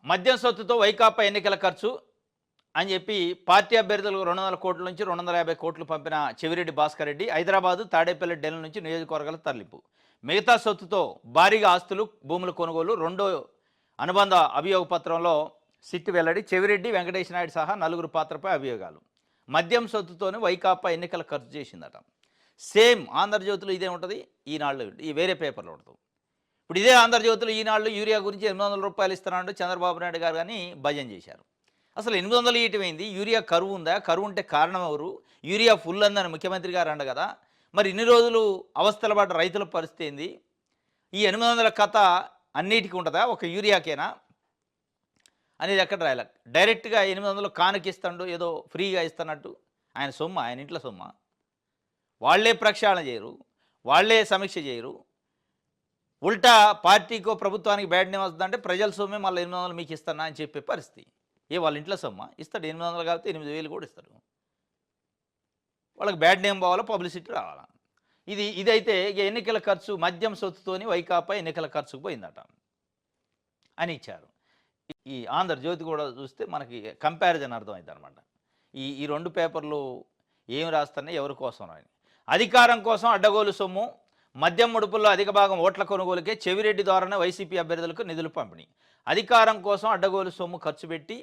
మద్యం సొత్తుతో వైకాపా ఎన్నికల ఖర్చు అని చెప్పి పార్టీ అభ్యర్థులకు 200 కోట్ల నుంచి 250 కోట్లు పంపిన చెవిరెడ్డి భాస్కర్ రెడ్డి హైదరాబాదు తాడేపల్లి డెల్ నుంచి నియోజకవర్గాల తరలింపు. మిగతా సొత్తుతో భారీగా ఆస్తులు భూముల కొనుగోలు రెండో అనుబంధ అభియోగ పత్రంలో సిట్టు వెల్లడి. చెవిరెడ్డి వెంకటేష్ నాయుడు సహా నలుగురు పాత్రపై అభియోగాలు. మద్యం సొత్తుతోనే వైకాపా ఎన్నికల ఖర్చు చేసిందట. సేమ్ ఆంధ్రజ్యోతిలో ఇదే ఉంటుంది, ఈనాళ్ళు ఈ వేరే పేపర్లో ఉంటుంది. ఇప్పుడు ఇదే ఆంధ్రజ్యోతిలో ఈనాళ్ళు యూరియా గురించి 800 రూపాయలు ఇస్తున్నాడు చంద్రబాబు నాయుడు గారు కానీ భజన చేశారు. అసలు 800 ఇయటమైంది, యూరియా కరువు ఉందా, కరువు ఉంటే కారణం ఎవరు, యూరియా ఫుల్ అందని ముఖ్యమంత్రి గారు అండ కదా, మరి ఇన్ని రోజులు అవస్థల పడ్డ రైతుల పరిస్థితి ఏంది, ఈ 800 కథ అన్నిటికీ ఉంటుందా ఒక యూరియాకేనా అనేది ఎక్కడ రాయాల. డైరెక్ట్గా 800 కానుకిస్తాడు, ఏదో ఫ్రీగా ఇస్తున్నట్టు. ఆయన సొమ్మ, ఆయన ఇంట్లో సొమ్మ. వాళ్లే ప్రక్షాళన చేయరు, వాళ్లే సమీక్ష చేయరు. ఉల్టా పార్టీకో ప్రభుత్వానికి బ్యాడ్ నేమ్ వస్తుందంటే ప్రజల సొమ్మే మళ్ళీ 800 మీకు ఇస్తానా అని చెప్పే పరిస్థితి. వాళ్ళ ఇంట్లో సొమ్మ ఇస్తాడు, 800 కాబట్టి 8000 కూడా ఇస్తాడు. వాళ్ళకి బ్యాడ్ నేమ్ పోవాలా, పబ్లిసిటీ రావాలా. ఇదైతే ఇక ఎన్నికల ఖర్చు మద్యం సొత్తుతోని వైకాపా ఎన్నికల ఖర్చుకు పోయిందట అని ఇచ్చారు. ఈ ఆంధ్రజ్యోతి కూడా చూస్తే మనకి కంపారిజన్ అర్థమవుతుంది అనమాట. ఈ రెండు పేపర్లు ఏం రాస్తున్నాయి, ఎవరి కోసం రాని. అధికారం కోసం అడ్డగోలు సొమ్ము, మద్యం ముడుపుల్లో అధిక భాగం ఓట్ల కొనుగోలుకే చెవిరెడ్డి ద్వారానే వైసీపీ అభ్యర్థులకు నిధులు పంపిణీ. అధికారం కోసం అడ్డగోలు సొమ్ము ఖర్చు పెట్టి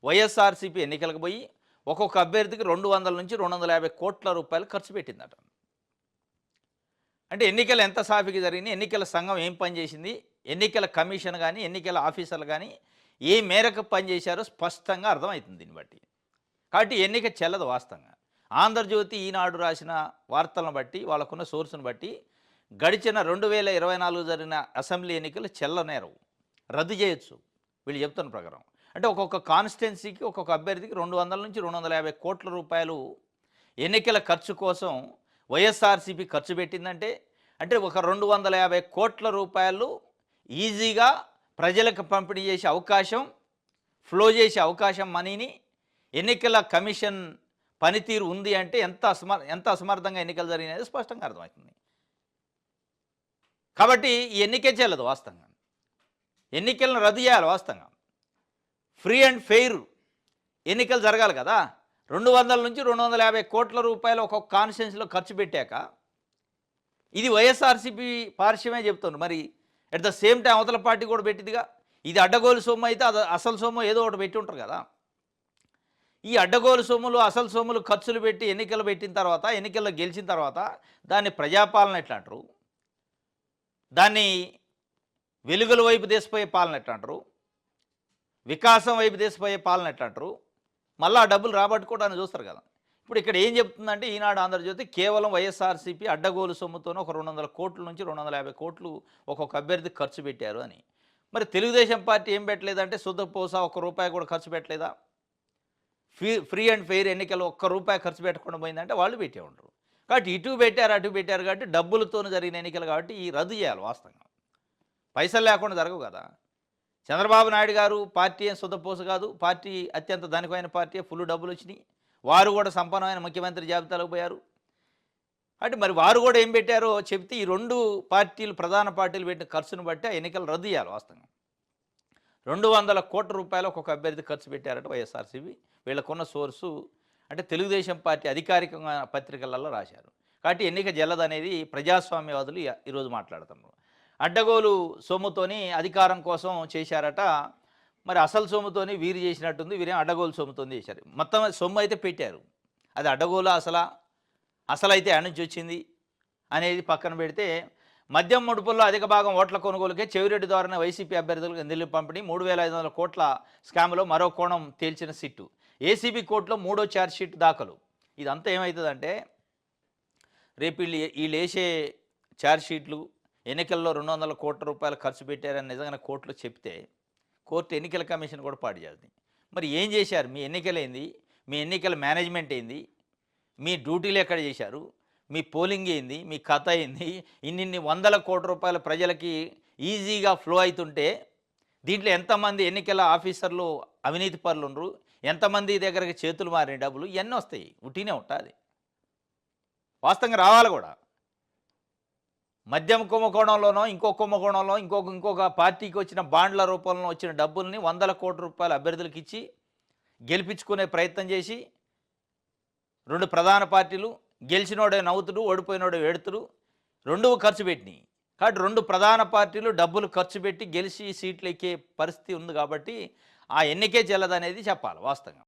వైఎస్ఆర్సీపీ ఎన్నికలకు పోయి ఒక్కొక్క అభ్యర్థికి 200 నుంచి 250 కోట్ల రూపాయలు ఖర్చు పెట్టిందట. అంటే ఎన్నికలు ఎంత సాఫీగా జరిగింది, ఎన్నికల సంఘం ఏం పనిచేసింది, ఎన్నికల కమిషన్ కానీ ఎన్నికల ఆఫీసర్లు కానీ ఏ మేరకు పనిచేశారో స్పష్టంగా అర్థమవుతుంది దీన్ని బట్టి. కాబట్టి ఎన్నిక చెల్లదు వాస్తవంగా. ఆంధ్రజ్యోతి ఈనాడు రాసిన వార్తలను బట్టి, వాళ్ళకున్న సోర్సును బట్టి గడిచిన 2024 జరిగిన అసెంబ్లీ ఎన్నికలు చెల్లనేరవు, రద్దు చేయొచ్చు వీళ్ళు చెప్తున్న ప్రకారం. అంటే ఒక్కొక్క కాన్స్టిట్యున్సీకి ఒక్కొక్క అభ్యర్థికి 200 నుంచి 250 కోట్ల రూపాయలు ఎన్నికల ఖర్చు కోసం వైఎస్ఆర్సీపీ ఖర్చు పెట్టిందంటే, అంటే ఒక 250 కోట్ల రూపాయలు ఈజీగా ప్రజలకు పంపిణీ చేసే అవకాశం, ఫ్లో చేసే అవకాశం మనీని ఎన్నికల కమిషన్ పనితీరు ఉంది అంటే ఎంత అసమర్థంగా ఎన్నికలు జరిగినది స్పష్టంగా అర్థమవుతుంది. కాబట్టి ఈ ఎన్నికే చెల్లదు వాస్తవంగా, ఎన్నికలను రద్దు చేయాలి వాస్తవంగా. ఫ్రీ అండ్ ఫెయిర్ ఎన్నికలు జరగాలి కదా. 200 నుంచి 250 కోట్ల రూపాయలు ఒక్కొక్క కాన్స్టిట్యున్సీలో ఖర్చు పెట్టాక ఇది వైఎస్ఆర్సీపీ పార్శ్వమే చెప్తుంది. మరి అట్ ద సేమ్ టైం అవతల పార్టీ కూడా పెట్టిందిగా. ఇది అడ్డగోలు సొమ్ము అయితే అది అసలు సొమ్ము ఏదో ఒకటి పెట్టి ఉంటారు కదా. ఈ అడ్డగోలు సొమ్ములు అసలు సొమ్ములు ఖర్చులు పెట్టి ఎన్నికలు పెట్టిన తర్వాత, ఎన్నికల్లో గెలిచిన తర్వాత దాన్ని ప్రజాపాలన ఎట్లా అంటారు, దాన్ని వెలుగుల వైపు దేశపోయే పాలన ఎట్లా అంటారు, వికాసం వైపు దేశపోయే పాలన ఎట్లా అంటారు, మళ్ళీ ఆ డబ్బులు రాబట్టుకోవడానికి చూస్తారు కదా. ఇప్పుడు ఇక్కడ ఏం చెప్తుందంటే ఈనాడు ఆంధ్రజ్యోతి కేవలం వైఎస్ఆర్సీపీ అడ్డగోలు సొమ్ముతోనే ఒక 200 కోట్ల నుంచి 250 కోట్లు ఒక్కొక్క అభ్యర్థికి ఖర్చు పెట్టారు అని. మరి తెలుగుదేశం పార్టీ ఏం పెట్టలేదంటే శుద్ధపోసా ₹1 కూడా ఖర్చు పెట్టలేదా? ఫ్రీ అండ్ ఫెయిర్ ఎన్నికలు ₹1 ఖర్చు పెట్టకుండా పోయిందంటే వాళ్ళు పెట్టే ఉంటారు. కాబట్టి ఇటు పెట్టారు అటు పెట్టారు కాబట్టి డబ్బులతో జరిగిన ఎన్నికలు కాబట్టి ఈ రద్దు చేయాలి వాస్తవంగా. పైసలు లేకుండా జరగవు కదా. చంద్రబాబు నాయుడు గారు పార్టీ ఏం శుద్ధపోస కాదు, పార్టీ అత్యంత ధనికమైన పార్టీ, ఫుల్ డబ్బులు వచ్చినాయి, వారు కూడా సంపన్నమైన ముఖ్యమంత్రి జాబితాలోకి పోయారు. అంటే మరి వారు కూడా ఏం పెట్టారో చెప్తే ఈ రెండు పార్టీలు ప్రధాన పార్టీలు పెట్టిన ఖర్చును బట్టి ఆ ఎన్నికలు రద్దు చేయాలి వాస్తవంగా. 200 కోట్ల రూపాయలు ఒక్కొక్క అభ్యర్థి ఖర్చు పెట్టారట వైఎస్ఆర్సీపీ. వీళ్ళకున్న సోర్సు అంటే తెలుగుదేశం పార్టీ అధికారికంగా పత్రికలలో రాశారు. కాబట్టి ఎన్నిక జల్లదనేది ప్రజాస్వామ్యవాదులు ఈరోజు మాట్లాడుతున్నారు. అడ్డగోలు సొమ్ముతోని అధికారం కోసం చేశారట. మరి అసలు సొమ్ముతోని వీరు చేసినట్టుంది, వీరేం అడ్డగోలు సొమ్ముతోని చేశారు. మొత్తం సొమ్ము అయితే పెట్టారు, అది అడ్డగోలు అసలైతే ఆడ నుంచి వచ్చింది అనేది పక్కన పెడితే, మద్యం ముడుపుల్లో అధిక భాగం ఓట్ల కొనుగోలుకే చెవిరెడ్డి ద్వారానే వైసీపీ అభ్యర్థులకు నిధులు పంపిణీ. 3500 కోట్ల స్కామ్లో మరో కోణం తేల్చిన సిట్టు. ఏసీబీ కోర్టులో 3వ ఛార్జ్షీట్ దాఖలు. ఇదంతా ఏమవుతుందంటే రేపు వీళ్ళు వేసే ఛార్జ్షీట్లు ఎన్నికల్లో 200 కోట్ల రూపాయలు ఖర్చు పెట్టారని నిజంగా కోర్టులో చెప్తే కోర్టు ఎన్నికల కమిషన్ కూడా పాడు చేస్తుంది. మరి ఏం చేశారు, మీ ఎన్నికలేంది, మీ ఎన్నికల మేనేజ్మెంట్ ఏంది, మీ డ్యూటీలు ఎక్కడ చేశారు, మీ పోలింగ్ ఏంది, మీ కథ ఏంది, ఇన్ని 100 కోట్ల రూపాయల ప్రజలకి ఈజీగా ఫ్లో అవుతుంటే దీంట్లో ఎంతమంది ఎన్నికల ఆఫీసర్లు అవినీతి పరులు ఉండరు, ఎంతమంది దగ్గరికి చేతులు మారిన డబ్బులు ఇవన్నీ వస్తాయి. ఉట్టినే ఉంటుంది, వాస్తవంగా రావాలి కూడా. మద్యం కుంభకోణంలోనో ఇంకో కుంభకోణంలో ఇంకొక పార్టీకి వచ్చిన బాండ్ల రూపంలో వచ్చిన డబ్బుల్ని 100 కోట్ల రూపాయల అభ్యర్థులకు ఇచ్చి గెలిపించుకునే ప్రయత్నం చేసి 2 ప్రధాన పార్టీలు గెలిచినోడే నవ్వుతుడు, ఓడిపోయినోడే ఏడుతుడు, 2 ఖర్చు పెట్టినాయి. కాబట్టి 2 ప్రధాన పార్టీలు డబ్బులు ఖర్చు పెట్టి గెలిచి సీట్లు ఎక్కే పరిస్థితి ఉంది కాబట్టి ఆ ఎన్నికే చెల్లదనేది చెప్పాలి వాస్తవంగా.